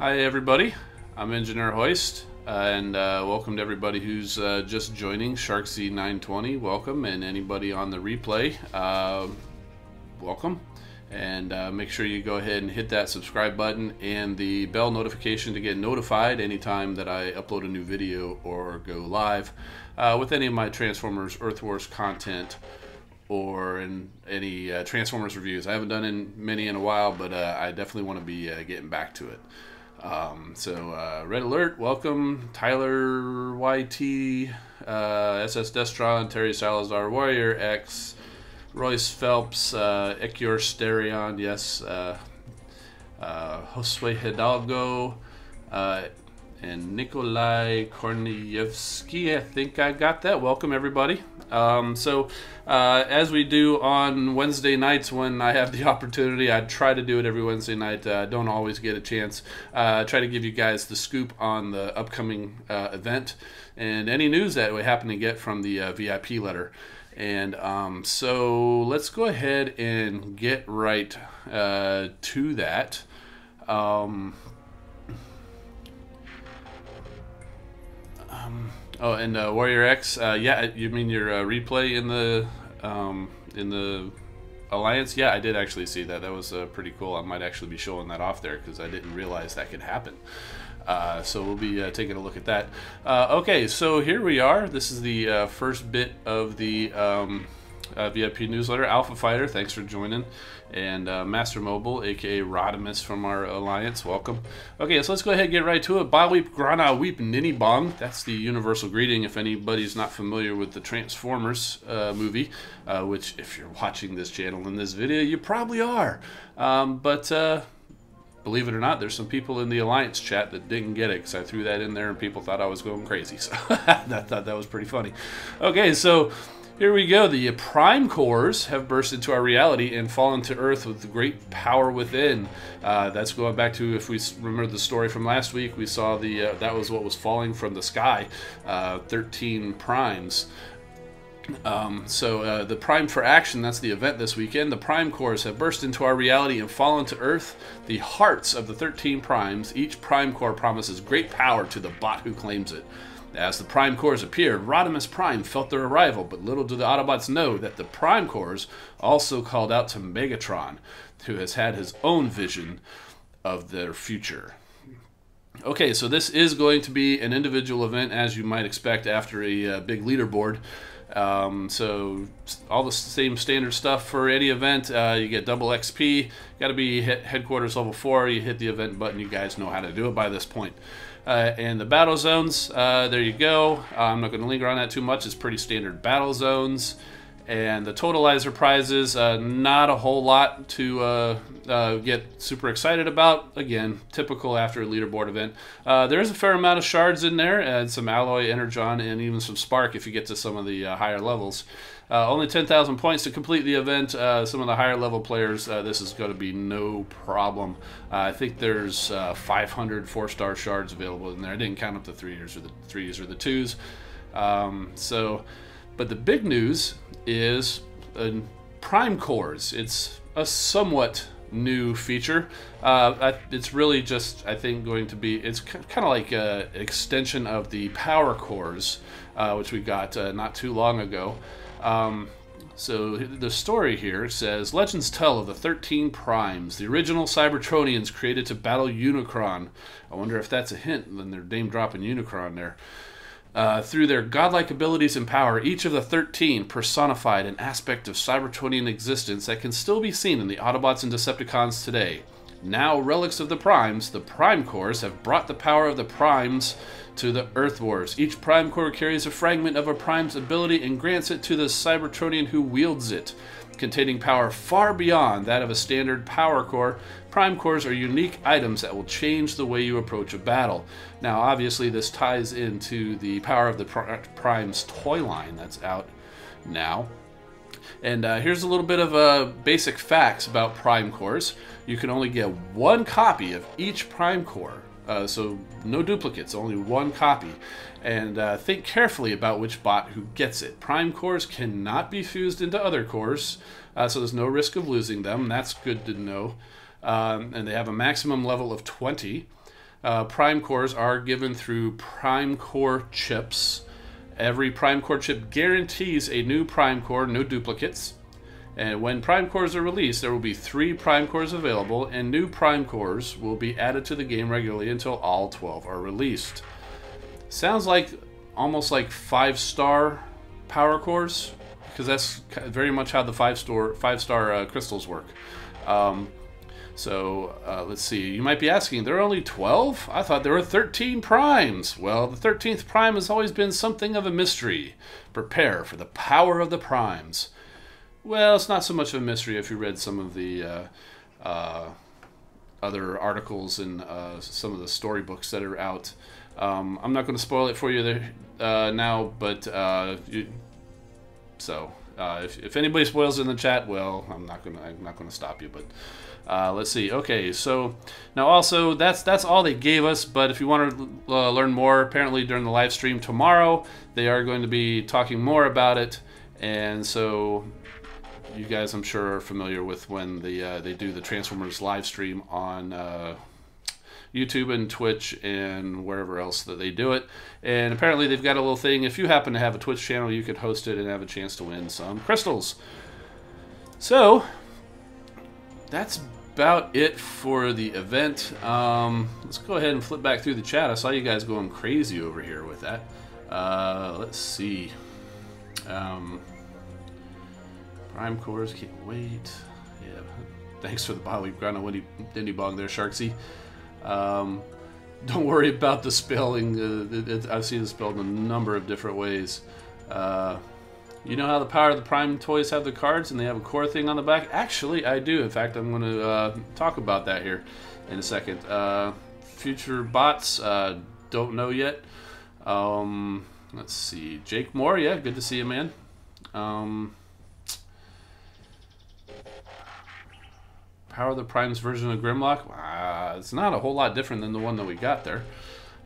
Hi everybody, I'm Engineer Hoist, and welcome to everybody who's just joining Sharksy 920. Welcome, and anybody on the replay, welcome. And make sure you go ahead and hit that subscribe button and the bell notification to get notified anytime that I upload a new video or go live with any of my Transformers Earth Wars content or in any Transformers reviews. I haven't done many in a while, but I definitely want to be getting back to it. Red Alert, welcome, Tyler YT, SS Destron, Terry Salazar, Warrior X, Royce Phelps, Ekior Sterion, yes, Josue Hidalgo, and Nikolai Kornievsky. I think I got that. Welcome, everybody. As we do on Wednesday nights when I have the opportunity, I try to do it every Wednesday night. Don't always get a chance. Try to give you guys the scoop on the upcoming event and any news that we happen to get from the VIP letter. And so let's go ahead and get right to that. Oh, and Warrior X, yeah, you mean your replay in the Alliance? Yeah, I did actually see that. That was pretty cool. I might actually be showing that off there because I didn't realize that could happen. So we'll be taking a look at that. Okay, so here we are. This is the first bit of the VIP newsletter. Alpha Fighter, thanks for joining. And Master Mobile, aka Rodimus from our Alliance, welcome. Okay, so let's go ahead and get right to it. Ba Weep, Grana Weep, Ninny Bong. That's the universal greeting if anybody's not familiar with the Transformers movie, which if you're watching this channel in this video, you probably are. Believe it or not, there's some people in the Alliance chat that didn't get it because I threw that in there and people thought I was going crazy. So I thought that was pretty funny. Okay, so here we go. The Prime Cores have burst into our reality and fallen to Earth with great power within. That's going back to, if we remember the story from last week, we saw the that was what was falling from the sky, 13 primes. The Prime for Action, that's the event this weekend. The Prime Cores have burst into our reality and fallen to Earth, the hearts of the 13 primes. Each Prime Core promises great power to the bot who claims it. As the Prime Cores appeared, Rodimus Prime felt their arrival, but little do the Autobots know that the Prime Cores also called out to Megatron, who has had his own vision of their future. Okay, so this is going to be an individual event, as you might expect after a big leaderboard. So all the same standard stuff for any event. You get double XP, got to be hit headquarters level 4, you hit the event button. You guys know how to do it by this point. And the battle zones, there you go. I'm not going to linger on that too much. It's pretty standard battle zones. And the totalizer prizes, not a whole lot to get super excited about. Again, typical after a leaderboard event. There's a fair amount of shards in there, and some alloy, energon, and even some spark if you get to some of the higher levels. Only 10,000 points to complete the event. Some of the higher level players, this is going to be no problem. I think there's 500 4-star shards available in there. I didn't count up the 3s or the 2s. But the big news is Prime Cores. It's a somewhat new feature. It's really just, I think, going to be, it's kind of like an extension of the Power Cores, which we got not too long ago. So the story here says, legends tell of the 13 Primes, the original Cybertronians created to battle Unicron. I wonder if that's a hint when they're name dropping Unicron there. Through their godlike abilities and power, each of the 13 personified an aspect of Cybertronian existence that can still be seen in the Autobots and Decepticons today. Now relics of the Primes, the Prime Cores have brought the power of the Primes to the Earth Wars. Each Prime Core carries a fragment of a Prime's ability and grants it to the Cybertronian who wields it. Containing power far beyond that of a standard Power Core, Prime Cores are unique items that will change the way you approach a battle. Now, obviously, this ties into the Power of the Primes toy line that's out now. And here's a little bit of basic facts about Prime Cores. You can only get one copy of each Prime Core. So no duplicates, only one copy. And think carefully about which bot who gets it. Prime cores cannot be fused into other cores, so there's no risk of losing them. That's good to know. And they have a maximum level of 20. Prime cores are given through Prime Core chips. Every Prime Core chip guarantees a new Prime Core, no duplicates. And when Prime Cores are released, there will be 3 Prime Cores available, and new Prime Cores will be added to the game regularly until all 12 are released. Sounds like almost like 5-star power cores, because that's very much how the 5-star crystals work. Let's see. You might be asking, there are only 12? I thought there were 13 primes. Well, the 13th prime has always been something of a mystery. Prepare for the power of the primes. Well, it's not so much of a mystery if you read some of the other articles and some of the storybooks that are out. I'm not going to spoil it for you there now, but if anybody spoils it in the chat, well, I'm not going to stop you. But let's see. Okay, so now also that's all they gave us. But if you want to learn more, apparently during the live stream tomorrow, they are going to be talking more about it, and so. You guys, I'm sure, are familiar with when they do the Transformers live stream on YouTube and Twitch and wherever else that they do it. And apparently they've got a little thing. If you happen to have a Twitch channel, you could host it and have a chance to win some crystals. So that's about it for the event. Let's go ahead and flip back through the chat. I saw you guys going crazy over here with that. Let's see. Prime cores, can't wait. Yeah, thanks for the bottle. Ground on Windy Bong there, Sharksy. Don't worry about the spelling. I've seen it spelled in a number of different ways. You know how the Power of the Prime toys have the cards and they have a core thing on the back? Actually, I do. In fact, I'm going to talk about that here in a second. Future bots, don't know yet. Let's see. Jake Moore, yeah, good to see you, man. Power of the Prime's version of Grimlock? It's not a whole lot different than the one that we got there.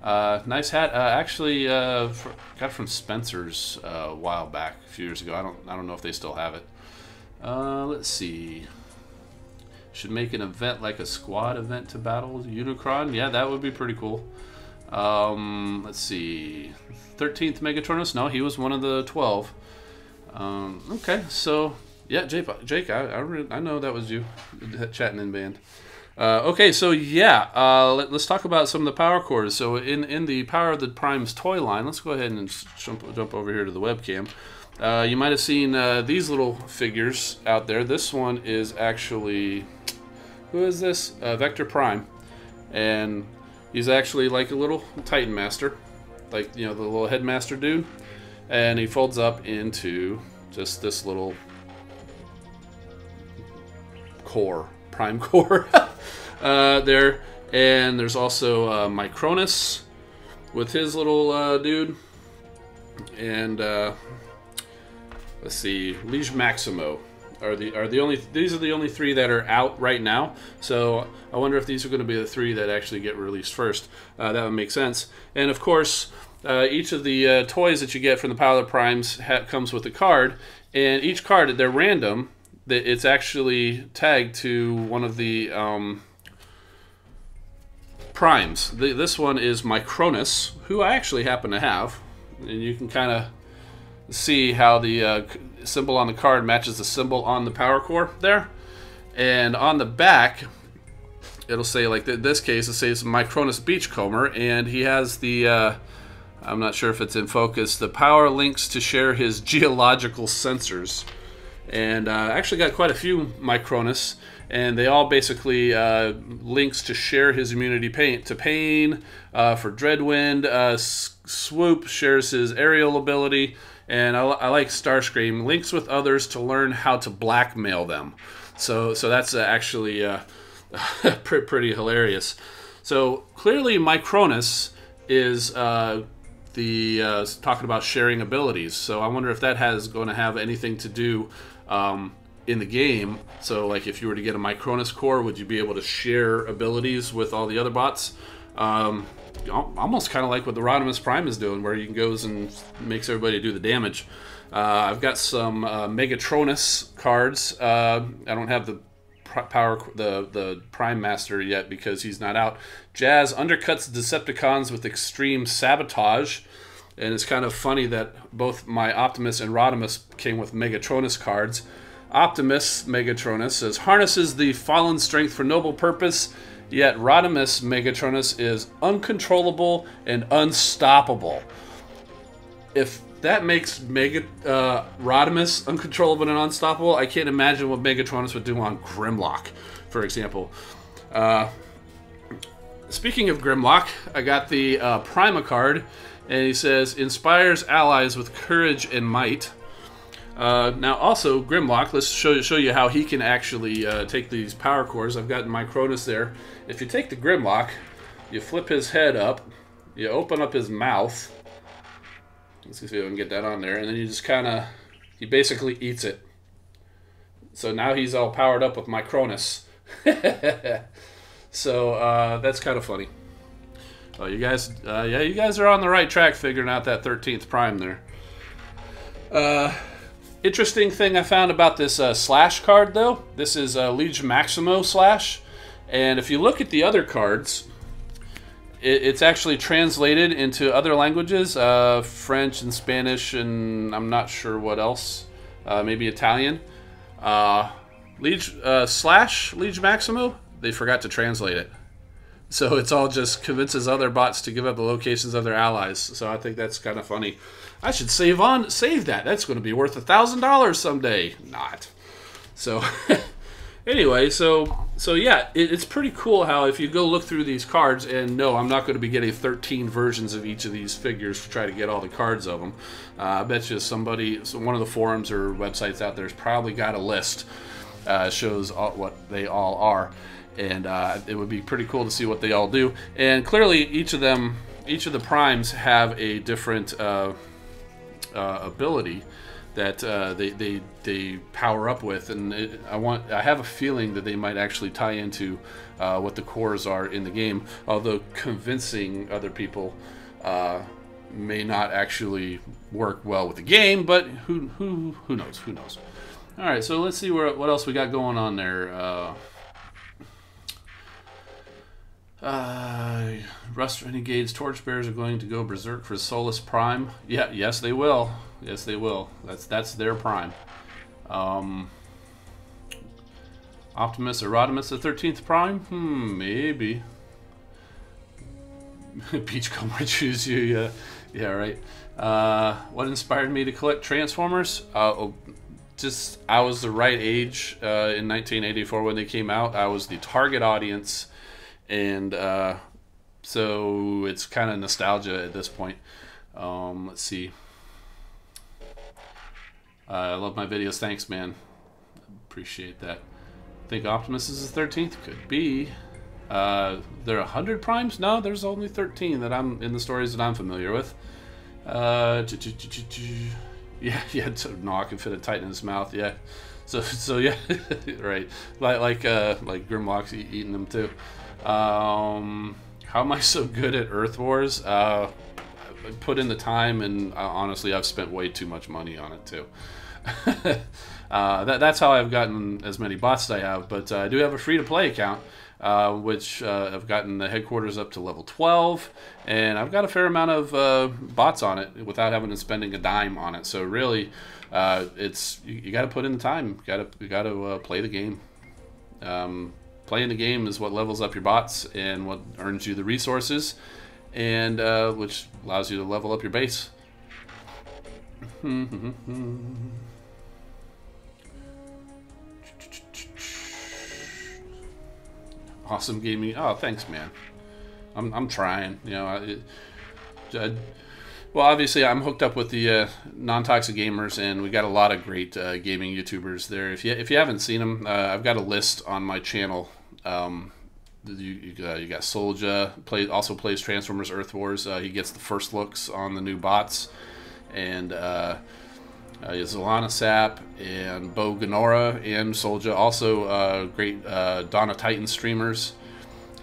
Nice hat. Actually, got from Spencer's a while back, a few years ago. I don't know if they still have it. Let's see. Should make an event like a squad event to battle Unicron. Yeah, that would be pretty cool. Let's see. 13th Megatronus? No, he was one of the 12. Okay, so... Yeah, Jake, I know that was you chatting in band. Okay, so yeah, let's talk about some of the power cores. So in the Power of the Prime's toy line, let's go ahead and jump over here to the webcam. You might have seen these little figures out there. This one is actually, who is this? Vector Prime, and he's actually like a little Titan Master, like the little headmaster dude, and he folds up into just this little core, Prime Core there. And there's also Micronus with his little dude, and let's see, Liege Maximo these are the only 3 that are out right now. So I wonder if these are going to be the 3 that actually get released first. That would make sense. And of course, each of the toys that you get from the Power of the Primes comes with a card, and each card, they're random. It's actually tagged to one of the primes. This one is Micronus, who I actually happen to have, and you can kind of see how the symbol on the card matches the symbol on the power core there. And on the back, it'll say, like in this case, it says Micronus Beachcomber, and he has the I'm not sure if it's in focus, the power links to share his geological sensors. And I actually got quite a few Micronus, and they all basically links to share his immunity to pain. For Dreadwind, Swoop shares his aerial ability, and I like Starscream, links with others to learn how to blackmail them. So that's actually pretty hilarious. So clearly Micronus is talking about sharing abilities. So I wonder if that going to have anything to do in the game. So like if you were to get a Micronus core, would you be able to share abilities with all the other bots? Almost kind of like what the Optimus Prime is doing, where he goes and makes everybody do the damage. I've got some Megatronus cards. I don't have the the Prime Master yet because he's not out. Jazz undercuts Decepticons with extreme sabotage, and it's kind of funny that both my Optimus and Rodimus came with Megatronus cards. Optimus Megatronus says harnesses the fallen strength for noble purpose, yet Rodimus Megatronus is uncontrollable and unstoppable. If that makes Rodimus uncontrollable and unstoppable, I can't imagine what Megatronus would do on Grimlock, for example. Speaking of Grimlock, I got the Prima card, and he says, inspires allies with courage and might. Now, also, Grimlock, let's show you how he can actually take these power cores. I've got my Cronus there. If you take the Grimlock, you flip his head up, you open up his mouth. Let's see if I can get that on there. And then you just kind of, he basically eats it. So now he's all powered up with my Cronus. So that's kind of funny. Oh, you guys, yeah, you guys are on the right track figuring out that 13th Prime there. Interesting thing I found about this Slash card, though. This is Liege Maximo Slash. And if you look at the other cards, it's actually translated into other languages, French and Spanish, and I'm not sure what else. Maybe Italian. Slash Liege Maximo, they forgot to translate it. So it's all just convinces other bots to give up the locations of their allies. So I think that's kind of funny. I should save that. That's going to be worth $1,000 someday. Not. So anyway, so yeah, it's pretty cool how if you go look through these cards, and no, I'm not going to be getting 13 versions of each of these figures to try to get all the cards of them. I bet you one of the forums or websites out there has probably got a list shows what they all are. And it would be pretty cool to see what they all do. And clearly, each of the primes have a different ability that they power up with. And I have a feeling that they might actually tie into what the cores are in the game. Although convincing other people may not actually work well with the game. But who knows? Who knows? All right, so let's see what else we got going on there. Rust Renegades Torchbearers are going to go berserk for Solus Prime. Yeah, yes they will. Yes they will. That's their Prime. Optimus or Rodimus the 13th Prime? Maybe. Beachcomber choose you. Yeah, yeah, right. What inspired me to collect Transformers? I was the right age in 1984 when they came out. I was the target audience. And so it's kind of nostalgia at this point. Let's see. I love my videos. Thanks, man. Appreciate that. Think Optimus is the 13th? Could be. There are 100 primes? No, there's only 13 that I'm in the stories that I'm familiar with. Yeah, no, I can fit a Titan in his mouth. Yeah. So yeah, right. Like Grimlock's eating them too. How am I so good at Earth Wars? I put in the time, and honestly, I've spent way too much money on it too. That's how I've gotten as many bots as I have. But I do have a free-to-play account, which I've gotten the headquarters up to level 12, and I've got a fair amount of bots on it without having to spending a dime on it. So really, it's you got to put in the time. You got to play the game. Playing the game is what levels up your bots and what earns you the resources, and which allows you to level up your base. Awesome gaming. Oh, thanks, man. I'm trying. You know, well, obviously, I'm hooked up with the Non-Toxic Gamers, and we got a lot of great gaming YouTubers there. If you haven't seen them, I've got a list on my channel. You got Solja, also plays Transformers Earth Wars. He gets the first looks on the new bots, and Zolana Sap and Bo Ganora and Solja, also great Dawn of Titan streamers.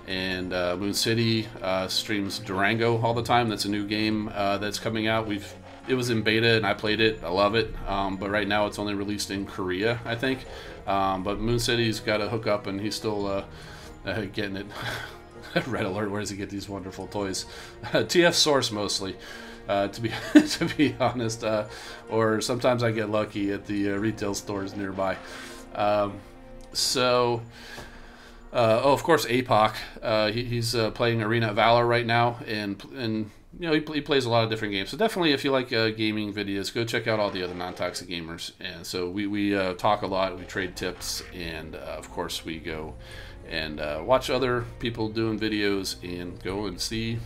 And Moon City streams Durango all the time. That's a new game that's coming out. it was in beta and I played it. I love it. But right now it's only released in Korea, I think. But Moon City's got to hook up, and he's still getting it. Red alert! Where does he get these wonderful toys? TF Source mostly, to be to be honest. Or sometimes I get lucky at the retail stores nearby. Oh, of course, APOC. He's playing Arena of Valor right now, and you know, he plays a lot of different games. So definitely, if you like gaming videos, go check out all the other Non-Toxic Gamers. And so we talk a lot, we trade tips, and of course we go and watch other people doing videos and go and see,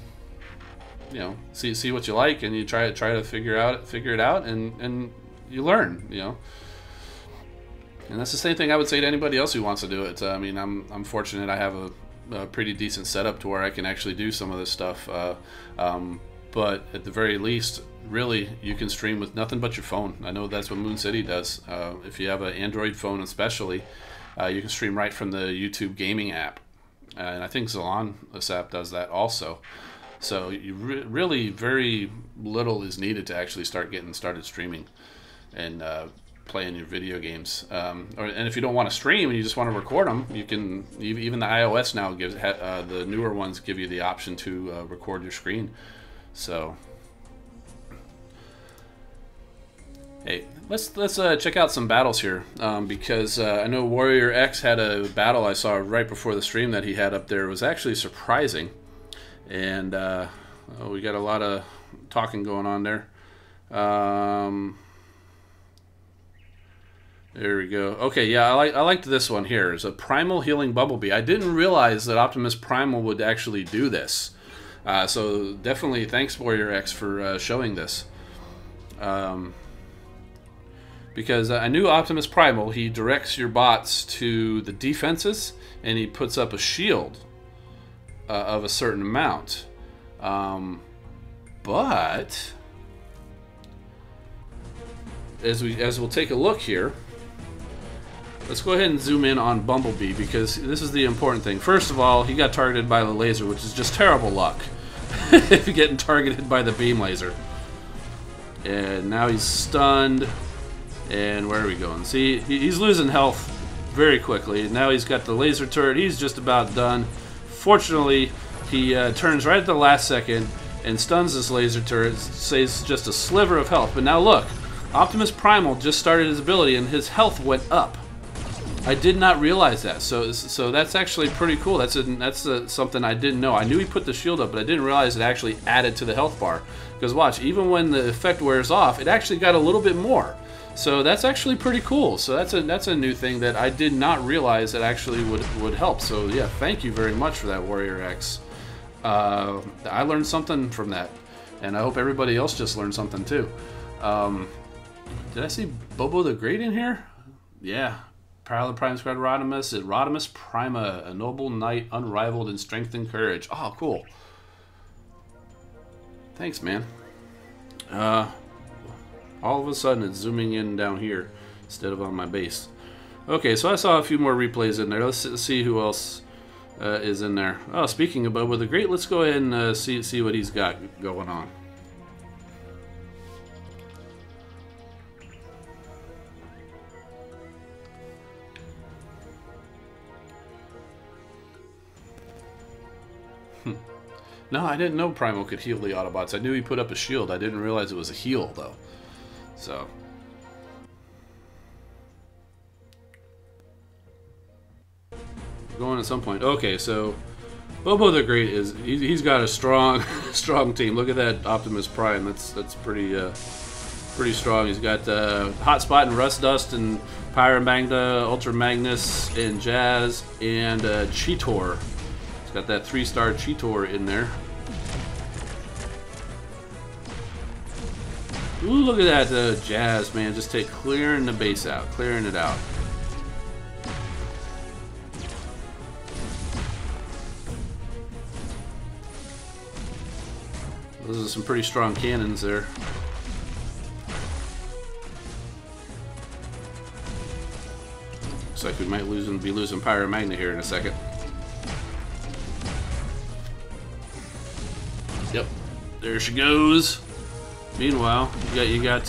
you know, see what you like, and you try to figure it out, and you learn, you know. And that's the same thing I would say to anybody else who wants to do it. I mean, I'm fortunate I have a pretty decent setup to where I can actually do some of this stuff. But at the very least, really, you can stream with nothing but your phone. I know that's what Moon City does. If you have an Android phone especially, you can stream right from the YouTube gaming app. And I think Zalon, this app, does that also. So you really, very little is needed to actually start getting started streaming and playing your video games. And if you don't want to stream and you just want to record them, you can. Even the iOS now gives the newer ones give you the option to record your screen. So, hey, let's check out some battles here, because I know Warrior X had a battle I saw right before the stream that he had up there. It was actually surprising, and we got a lot of talking going on there. There we go. Okay, yeah, I liked this one here. It's a Primal Healing Bumblebee. I didn't realize that Optimus Primal would actually do this. So definitely thanks, Warrior X, for showing this. Because I knew Optimus Primal, he directs your bots to the defenses, and he puts up a shield of a certain amount. But as we'll take a look here, let's go ahead and zoom in on Bumblebee, because this is the important thing. First of all, he got targeted by the laser, which is just terrible luck. If you're getting targeted by the beam laser. And now he's stunned. And where are we going? See, he's losing health very quickly. Now he's got the laser turret. He's just about done. Fortunately, he turns right at the last second and stuns this laser turret. Saves just a sliver of health. But now look, Optimus Primal just started his ability and his health went up. I did not realize that, so that's actually pretty cool. That's something I didn't know. I knew he put the shield up, but I didn't realize it actually added to the health bar. Because watch, even when the effect wears off, it actually got a little bit more. So that's actually pretty cool. So that's a new thing that I did not realize that actually would help. So yeah, thank you very much for that, Warrior X. I learned something from that, and I hope everybody else just learned something too. Did I see Bobo the Great in here? Yeah. Parallel Prime Squad Rodimus Prima, a noble knight unrivaled in strength and courage. Oh, cool. Thanks, man. All of a sudden it's zooming in down here instead of on my base. Okay, so I saw a few more replays in there. Let's see who else is in there. Oh, speaking of Bobo the Great, let's go ahead and see what he's got going on. No, I didn't know Primal could heal the Autobots. I knew he put up a shield. I didn't realize it was a heal, though. So. Going at some point. Okay, so Bobo the Great he's got a strong team. Look at that Optimus Prime. That's pretty strong. He's got Hotspot and Rust Dust and Pyromagna, Ultra Magnus and Jazz and Cheetor. He's got that 3-star Cheetor in there. Ooh, look at that Jazz, man. Just clearing the base out. Clearing it out. Those are some pretty strong cannons there. Looks like we might be losing Pyromagna here in a second. Yep. There she goes. Meanwhile, you got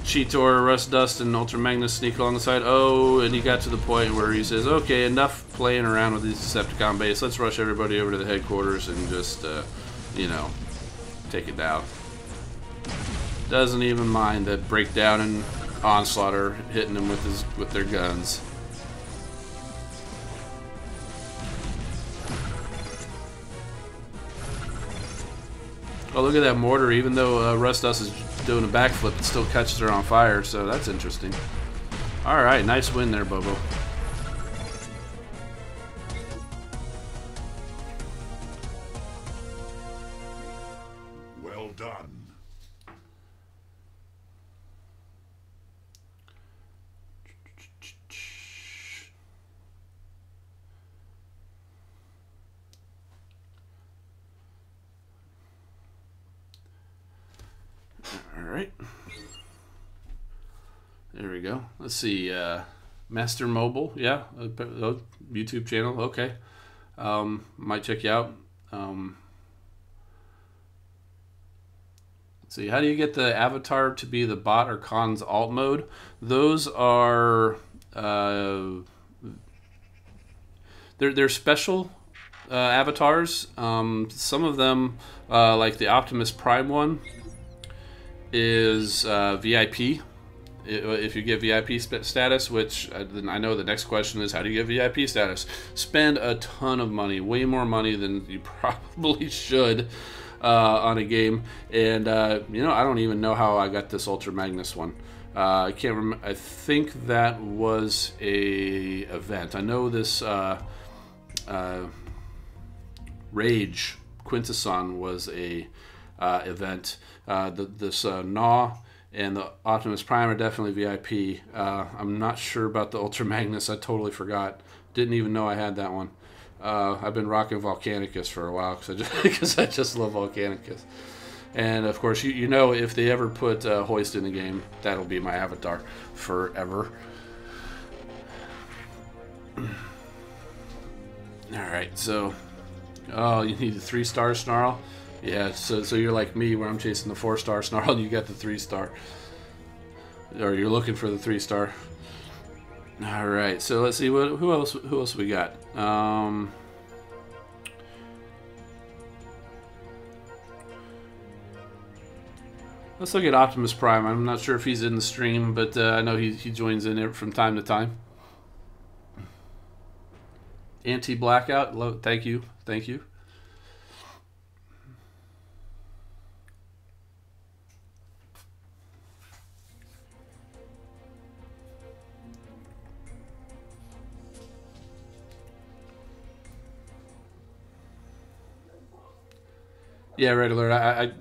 Cheetor, Rust Dust, and Ultra Magnus sneak along the side. Oh, and he got to the point where he says, okay, enough playing around with these Decepticon base. Let's rush everybody over to the headquarters and just, you know, take it down. Doesn't even mind that Breakdown and Onslaught are hitting him with their guns. Oh, look at that mortar. Even though Rust Dust is doing a backflip, it still catches her on fire, so that's interesting. Alright, nice win there, Bobo. Well done. Alright. There we go. Let's see. Master Mobile. Yeah. YouTube channel. Okay. Might check you out. Let's see. How do you get the avatar to be the bot or con's alt mode? Those are... they're special avatars. Some of them, like the Optimus Prime one, is VIP. If you get VIP status, which then I know the next question is, how do you get VIP status? Spend a ton of money, way more money than you probably should on a game. And you know, I don't even know how I got this Ultra Magnus one. I can't remember. I think that was a event. I know this Rage Quintesson was a event. This Gnaw and the Optimus Prime are definitely VIP. I'm not sure about the Ultra Magnus. I totally forgot. Didn't even know I had that one. I've been rocking Volcanicus for a while because I just love Volcanicus. And of course, you know, if they ever put Hoist in the game, that'll be my avatar forever. Alright, so... Oh, you need a 3-star Snarl? Yeah, so you're like me, where I'm chasing the 4-star Snarl, and you got the 3-star. Or you're looking for the 3-star. Alright, so let's see, who else we got? Let's look at Optimus Prime. I'm not sure if he's in the stream, but I know he joins in it from time to time. Anti-blackout, thank you. Yeah, Red Alert.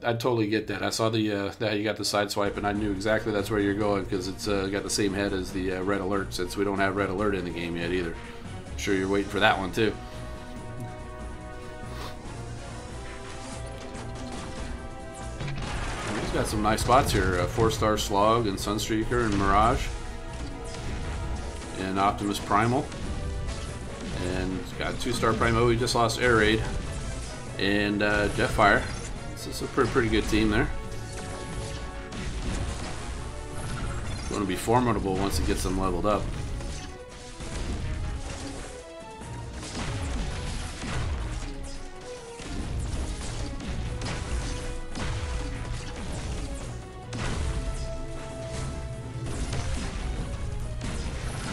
I totally get that. I saw the that you got the side swipe, and I knew exactly that's where you're going because it's got the same head as the Red Alert. Since we don't have Red Alert in the game yet either. I'm sure you're waiting for that one too. He's got some nice spots here. 4-star Slog and Sunstreaker and Mirage, and Optimus Primal, and he's got 2-star Prime. Oh, he just lost Air Raid. And Jetfire. This is a pretty good team there. Going to be formidable once he gets them leveled up.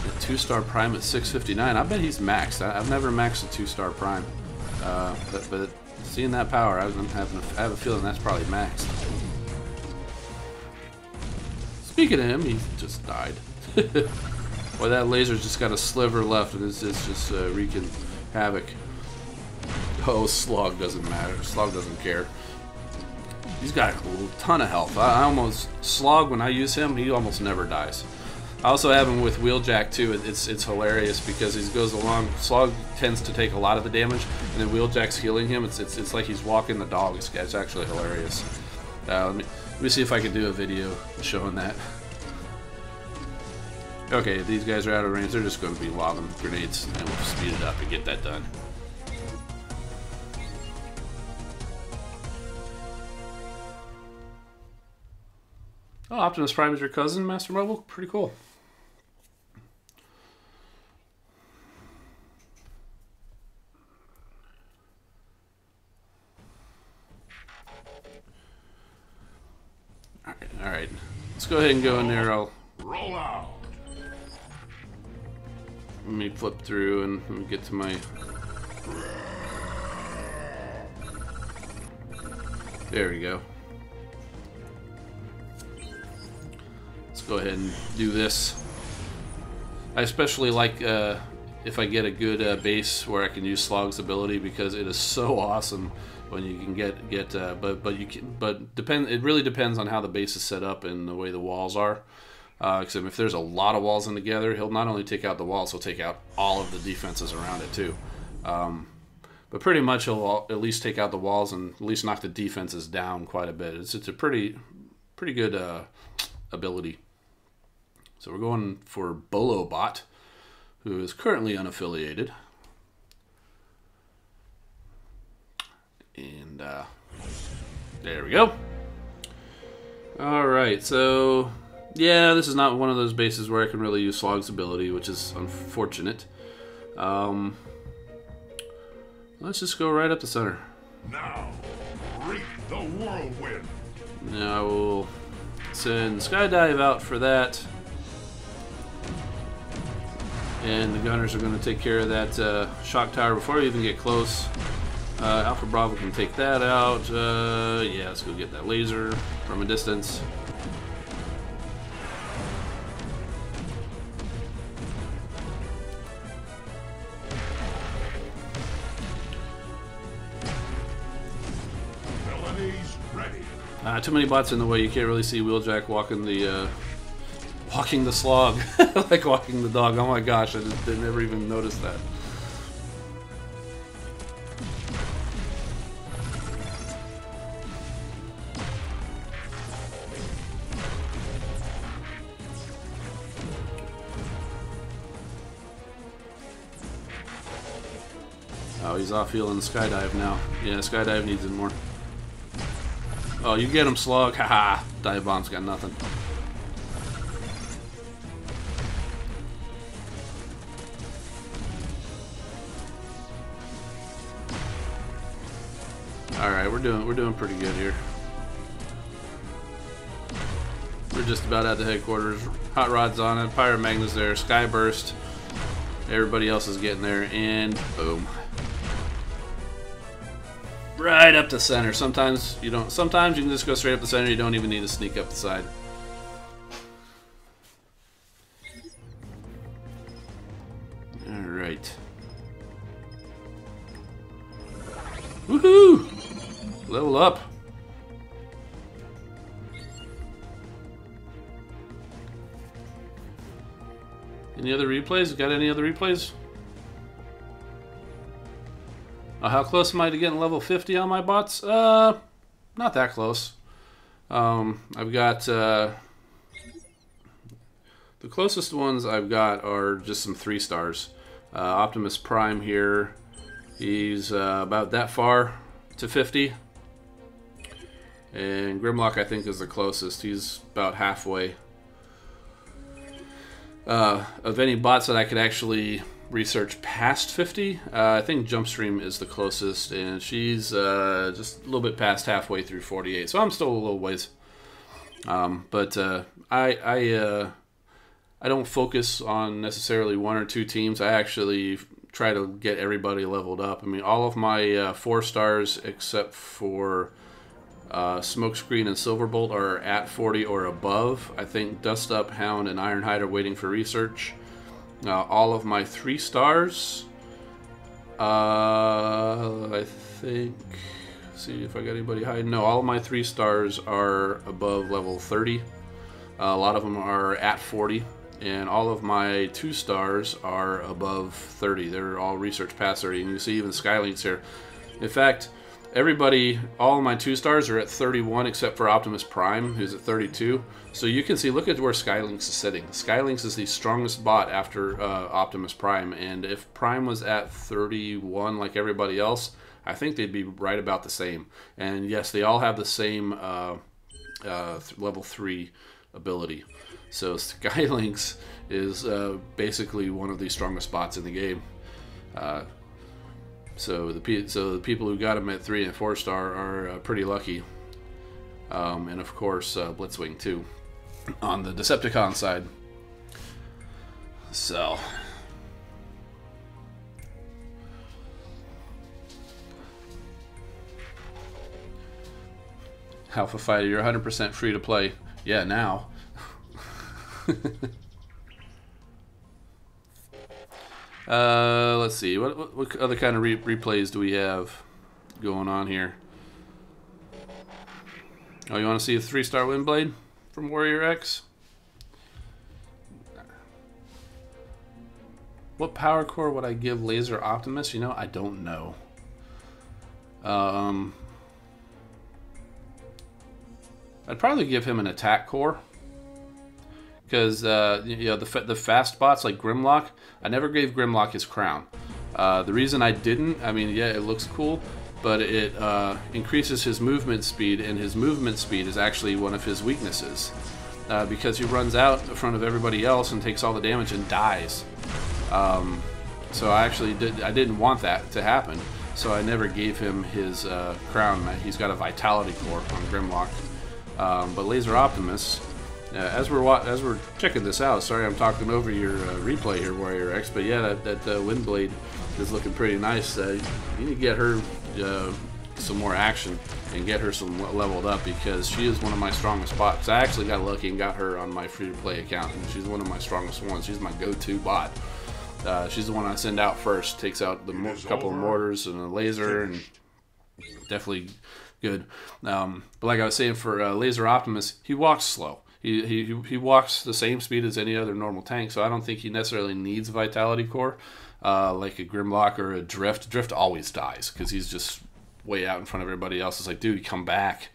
The 2-star Prime at 659. I bet he's maxed. I've never maxed a 2-star Prime. But seeing that power, I have a feeling that's probably maxed. Speaking of him, he just died. Boy, that laser's just got a sliver left, and it's just wreaking havoc. Oh, Slog doesn't matter. Slog doesn't care. He's got a ton of health. I almost... Slog, when I use him, he almost never dies. I also have him with Wheeljack too. It's hilarious because he goes along. Slog tends to take a lot of the damage, and then Wheeljack's healing him. It's like he's walking the dog. It's actually hilarious. Let me see if I can do a video showing that. Okay, these guys are out of range. They're just going to be lobbing grenades, and we'll speed it up and get that done. Oh, Optimus Prime is your cousin, Master Mobile? Pretty cool. Alright. Let's go ahead and go in there. I'll roll out. Let me flip through and let me get to my... There we go. Let's go ahead and do this. I especially like if I get a good base where I can use Slog's ability, because it is so awesome when you can get it really depends on how the base is set up and the way the walls are. Except if there's a lot of walls in together, he'll not only take out the walls, he'll take out all of the defenses around it too. But pretty much he'll at least take out the walls and at least knock the defenses down quite a bit. It's a pretty good ability. So we're going for BOLO Bot, who is currently unaffiliated. And there we go. Alright, so yeah, this is not one of those bases where I can really use Slog's ability, which is unfortunate. Let's just go right up the center. Now, reap the whirlwind. Now I will send Skydive out for that. And the gunners are going to take care of that shock tower before we even get close. Alpha Bravo can take that out. Yeah, let's go get that laser from a distance. Too many bots in the way. You can't really see Wheeljack walking the slog like walking the dog. Oh my gosh, I never even noticed that. Oh, he's off healing the Skydive now. Yeah, Skydive needs it more. Oh, you get him, Slug. Haha. Dive Bomb's got nothing. Alright, we're doing pretty good here. We're just about at the headquarters. Hot Rod's on it, Pyro Magna's there, Skyburst. Everybody else is getting there, and boom. Right up the center. Sometimes you don't. Sometimes you can just go straight up the center. You don't even need to sneak up the side. All right. Woohoo! Level up. Any other replays? Got any other replays? How close am I to getting level 50 on my bots? Not that close. I've got the closest ones I've got are just some 3 stars. Optimus Prime here, he's about that far to 50. And Grimlock I think is the closest. He's about halfway. Of any bots that I could actually research past 50, I think Jumpstream is the closest, and she's just a little bit past halfway through 48, so I'm still a little ways. But I don't focus on necessarily 1 or 2 teams. I actually try to get everybody leveled up. I mean, all of my 4 stars except for Smokescreen and Silverbolt are at 40 or above. I think Dust Up, Hound, and Ironhide are waiting for research. All of my 3 stars, I think, see if I got anybody hiding. No, all of my 3 stars are above level 30. A lot of them are at 40, and all of my 2 stars are above 30. They're all research past 30, and you see even Skylink's here. In fact, everybody, all of my 2 stars are at 31 except for Optimus Prime, who's at 32. So you can see, look at where Skylinks is sitting. Skylinks is the strongest bot after Optimus Prime, and if Prime was at 31 like everybody else, I think they'd be right about the same. And yes, they all have the same level 3 ability. So Skylinks is basically one of the strongest bots in the game. So the people who got him at 3 and 4 star are pretty lucky. And of course Blitzwing too on the Decepticon side. So Alpha Fighter, you're 100% free to play. Yeah, now. Let's see. What other kind of replays do we have going on here? Oh, you want to see a 3-star Windblade from Warrior X? What power core would I give Laser Optimus? You know, I don't know. I'd probably give him an attack core. Because you know, the fast bots like Grimlock, I never gave Grimlock his crown. The reason I didn't, I mean, yeah, it looks cool, but it increases his movement speed, and his movement speed is actually one of his weaknesses. Because he runs out in front of everybody else and takes all the damage and dies. So I actually didn't want that to happen, so I never gave him his crown. He's got a Vitality core on Grimlock. But Laser Optimus, as we're checking this out, sorry I'm talking over your replay here, Warrior X, but yeah, that Windblade is looking pretty nice. You need to get her some more action and get her some leveled up, because she is one of my strongest bots. I actually got lucky and got her on my free-to-play account, and she's one of my strongest ones. She's my go-to bot. She's the one I send out first. Takes out the couple of mortars and a laser, and definitely good. But like I was saying, for Laser Optimus, he walks slow. He walks the same speed as any other normal tank, so I don't think he necessarily needs a Vitality core like a Grimlock or a Drift. Drift always dies because he's just way out in front of everybody else. It's like, dude, come back.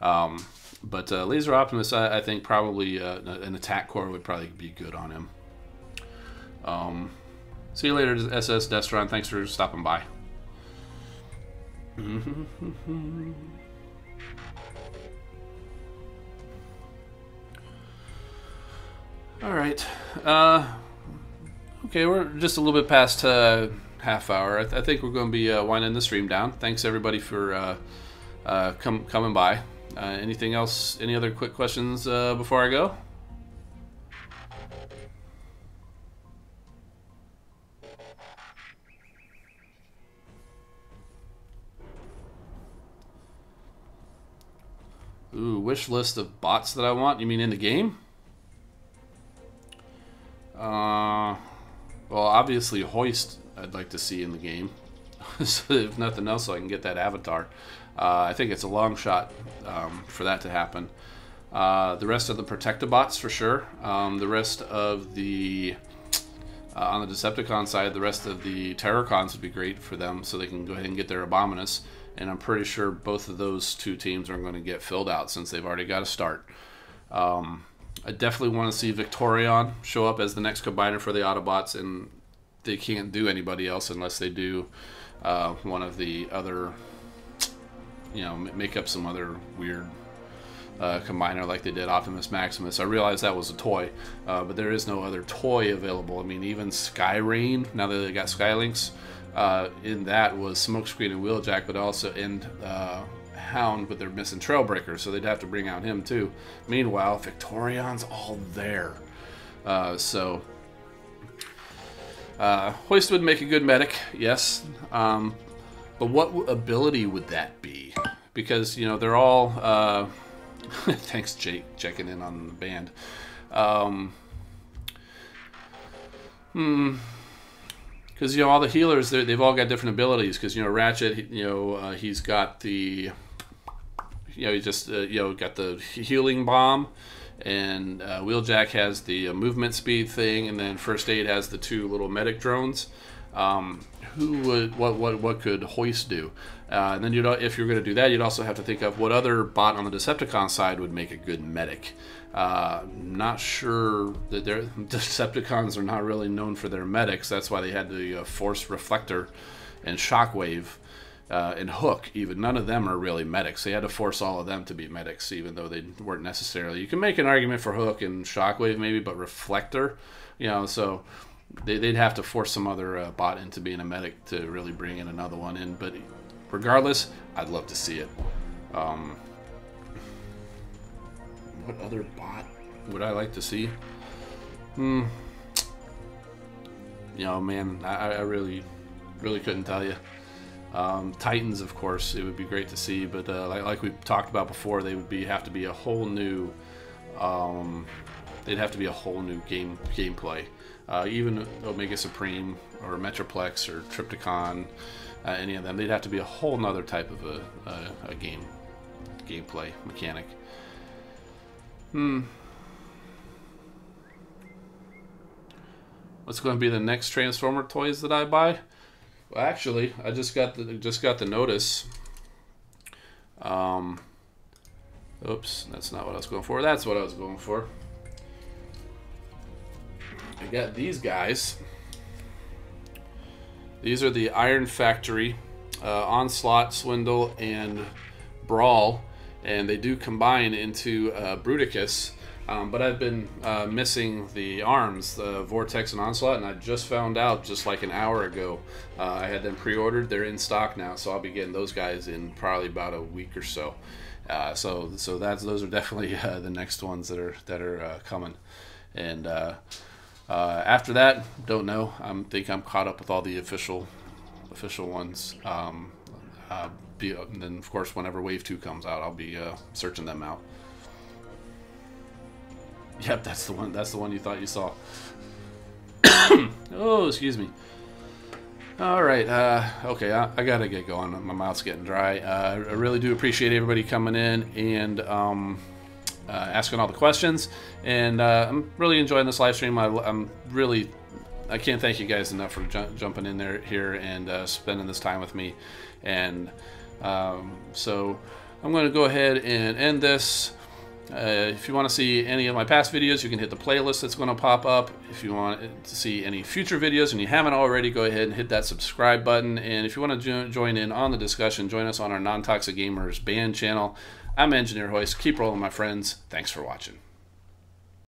But Laser Optimus, I think probably an attack core would probably be good on him. See you later, SS Destron. Thanks for stopping by. All right. Okay, we're just a little bit past half hour. I think we're going to be winding the stream down. Thanks everybody for coming by. Anything else? Any other quick questions before I go? Ooh, wish list of bots that I want. You mean in the game? Well, obviously Hoist I'd like to see in the game. So if nothing else, so I can get that avatar. I think it's a long shot for that to happen. The rest of the Protectobots for sure. The rest of the on the Decepticon side, the rest of the Terrorcons would be great for them, so they can go ahead and get their Abominus. And I'm pretty sure both of those two teams are going to get filled out since they've already got a start. I definitely want to see Victorion show up as the next combiner for the Autobots, and they can't do anybody else unless they do one of the other, you know, make up some other weird combiner like they did Optimus Maximus. I realized that was a toy, but there is no other toy available. I mean, even Skyrain, now that they got Skylinks, in that was Smokescreen and Wheeljack, but also in Hound, but they're missing Trailbreaker, so they'd have to bring out him too. Meanwhile, Victorion's all there. Hoist would make a good medic, yes. But what ability would that be? Because, you know, they're all... thanks, Jake, checking in on the band. Because, you know, all the healers, they've all got different abilities. Because, you know, Ratchet, you know, he's got the... You know, he just, you know, got the healing bomb. And Wheeljack has the movement speed thing. And then First Aid has the two little medic drones. What could Hoist do? And then, if you're going to do that, you'd also have to think of what other bot on the Decepticon side would make a good medic. Not sure that their Decepticons are not really known for their medics. That's why they had the Force Reflector and Shockwave. and Hook, even. None of them are really medics. They had to force all of them to be medics, even though they weren't necessarily. You can make an argument for Hook and Shockwave maybe, but Reflector, so they'd have to force some other bot into being a medic to really bring in another one in. But regardless, I'd love to see it. What other bot would I like to see? Man, I really couldn't tell you. Titans, of course, it would be great to see, but like we talked about before, they would have to be a whole new. They'd have to be a whole new gameplay. Even Omega Supreme or Metroplex or Trypticon, any of them, they'd have to be a whole nother type of a gameplay mechanic. What's going to be the next Transformer toys that I buy? Well, actually, I just got the notice. Oops, that's not what I was going for. That's what I was going for. I got these guys. These are the Iron Factory, Onslaught, Swindle, and Brawl, and they do combine into Bruticus. But I've been missing the arms, the Vortex and Onslaught, and I just found out just like an hour ago. I had them pre-ordered. They're in stock now, so I'll be getting those guys in probably about a week or so. So those are definitely the next ones that are coming. And after that, don't know. I think I'm caught up with all the official ones. And then of course, whenever Wave 2 comes out, I'll be searching them out. Yep, that's the one. That's the one you thought you saw. Oh, excuse me. All right. Okay, I gotta get going. My mouth's getting dry. I really do appreciate everybody coming in and asking all the questions. And I'm really enjoying this live stream. I can't thank you guys enough for jumping in here and spending this time with me. And so I'm going to go ahead and end this. If you want to see any of my past videos, you can hit the playlist that's going to pop up. If you want to see any future videos and you haven't already, go ahead and hit that subscribe button. And if you want to join in on the discussion, join us on our Non-Toxic Gamers band channel. I'm Engineer Hoist. Keep rolling, my friends. Thanks for watching.